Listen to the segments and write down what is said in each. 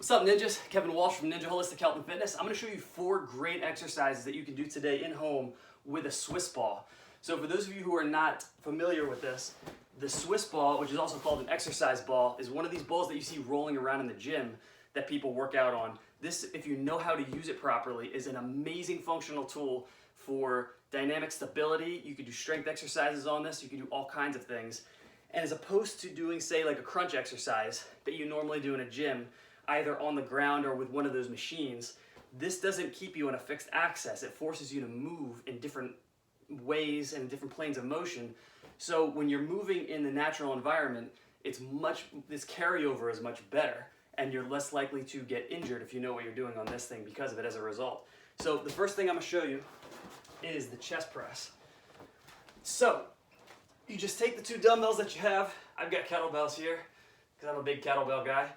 What's up, ninjas? Kevin Walsh from Ninja Holistic Health and Fitness. I'm going to show you 4 great exercises that you can do today in home with a Swiss ball. So for those of you who are not familiar with this, the Swiss ball, which is also called an exercise ball, is one of these balls that you see rolling around in the gym that people work out on. This, if you know how to use it properly, is an amazing functional tool for dynamic stability. You can do strength exercises on this. You can do all kinds of things. And as opposed to doing, say, like a crunch exercise that you normally do in a gym, either on the ground or with one of those machines, this doesn't keep you on a fixed axis. It forces you to move in different ways and different planes of motion. So when you're moving in the natural environment, this carryover is much better, and you're less likely to get injured if you know what you're doing on this thing because of it as a result. So the first thing I'm gonna show you is the chest press. So you just take the 2 dumbbells that you have. I've got kettlebells here because I'm a big kettlebell guy.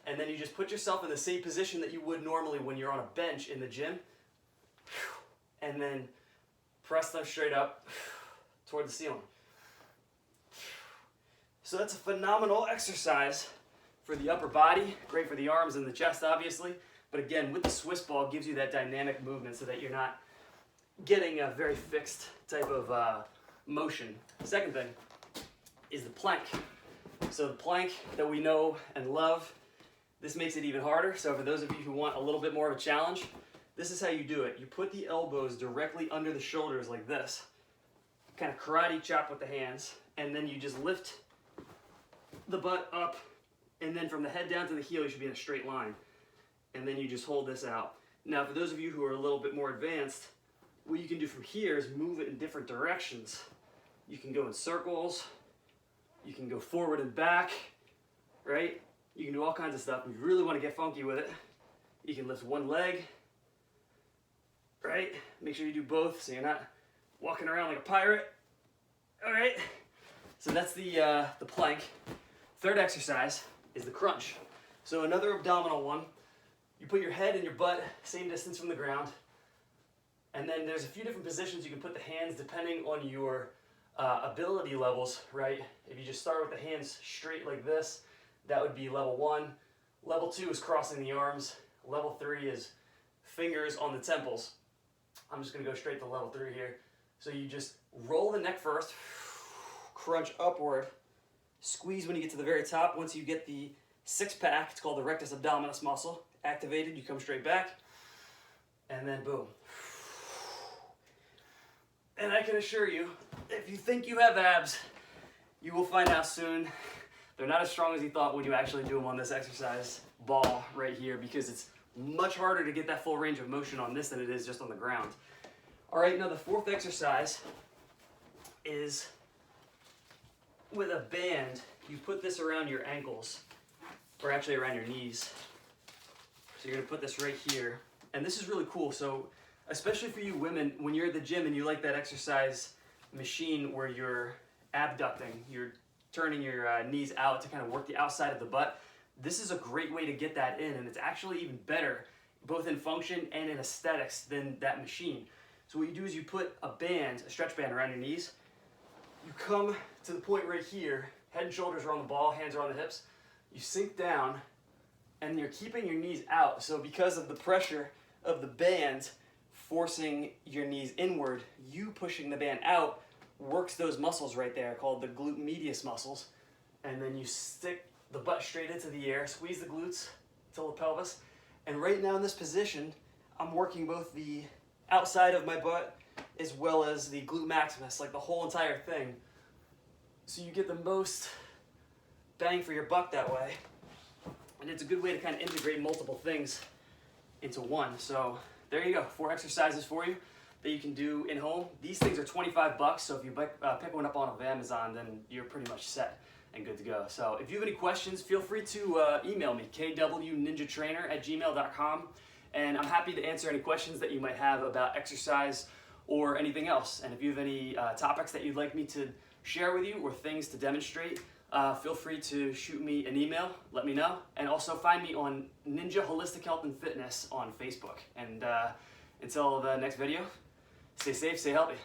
And then you just put yourself in the same position that you would normally when you're on a bench in the gym. And then press them straight up toward the ceiling. So that's a phenomenal exercise for the upper body, great for the arms and the chest obviously. But again, with the Swiss ball, it gives you that dynamic movement so that you're not getting a very fixed type of motion. The second thing is the plank. So the plank that we know and love, this makes it even harder. So for those of you who want a little bit more of a challenge, this is how you do it. You put the elbows directly under the shoulders like this, kind of karate chop with the hands, and then you just lift the butt up, and then from the head down to the heel, you should be in a straight line. And then you just hold this out. Now, for those of you who are a little bit more advanced, what you can do from here is move it in different directions. You can go in circles, you can go forward and back, right? You can do all kinds of stuff. If you really want to get funky with it, you can lift one leg, right? Make sure you do both so you're not walking around like a pirate. All right, so that's the plank. Third exercise is the crunch. So another abdominal one. You put your head and your butt same distance from the ground, and then there's a few different positions you can put the hands depending on your ability levels, right? If you just start with the hands straight like this, that would be level 1. Level 2 is crossing the arms. Level 3 is fingers on the temples. I'm just gonna go straight to level 3 here. So you just roll the neck first, crunch upward, squeeze when you get to the very top. Once you get the 6-pack, it's called the rectus abdominis muscle, activated, you come straight back, and then boom. And I can assure you, if you think you have abs, you will find out soon. They're not as strong as you thought when you actually do them on this exercise ball right here, because it's much harder to get that full range of motion on this than it is just on the ground. All right, now the 4th exercise is with a band. You put this around your ankles, or actually around your knees. So you're gonna put this right here. And this is really cool. So especially for you women, when you're at the gym and you like that exercise machine where you're abducting, you're turning your knees out to kind of work the outside of the butt, this is a great way to get that in, and it's actually even better both in function and in aesthetics than that machine. So what you do is you put a band, a stretch band around your knees, you come to the point right here, head and shoulders are on the ball, hands are on the hips, you sink down, and you're keeping your knees out. So because of the pressure of the band forcing your knees inward, you pushing the band out works those muscles right there called the glute medius muscles. And then you stick the butt straight into the air, squeeze the glutes till the pelvis. And right now in this position, I'm working both the outside of my butt as well as the glute maximus, like the whole entire thing. So you get the most bang for your buck that way. And it's a good way to kind of integrate multiple things into one. So there you go, 4 exercises for you that you can do in home. These things are $25, so if you pick one up on Amazon, then you're pretty much set and good to go. So if you have any questions, feel free to email me, kwninjatrainer@gmail.com, and I'm happy to answer any questions that you might have about exercise or anything else. And if you have any topics that you'd like me to share with you or things to demonstrate, feel free to shoot me an email, let me know, and also find me on Ninja Holistic Health and Fitness on Facebook. And until the next video, stay safe, stay healthy.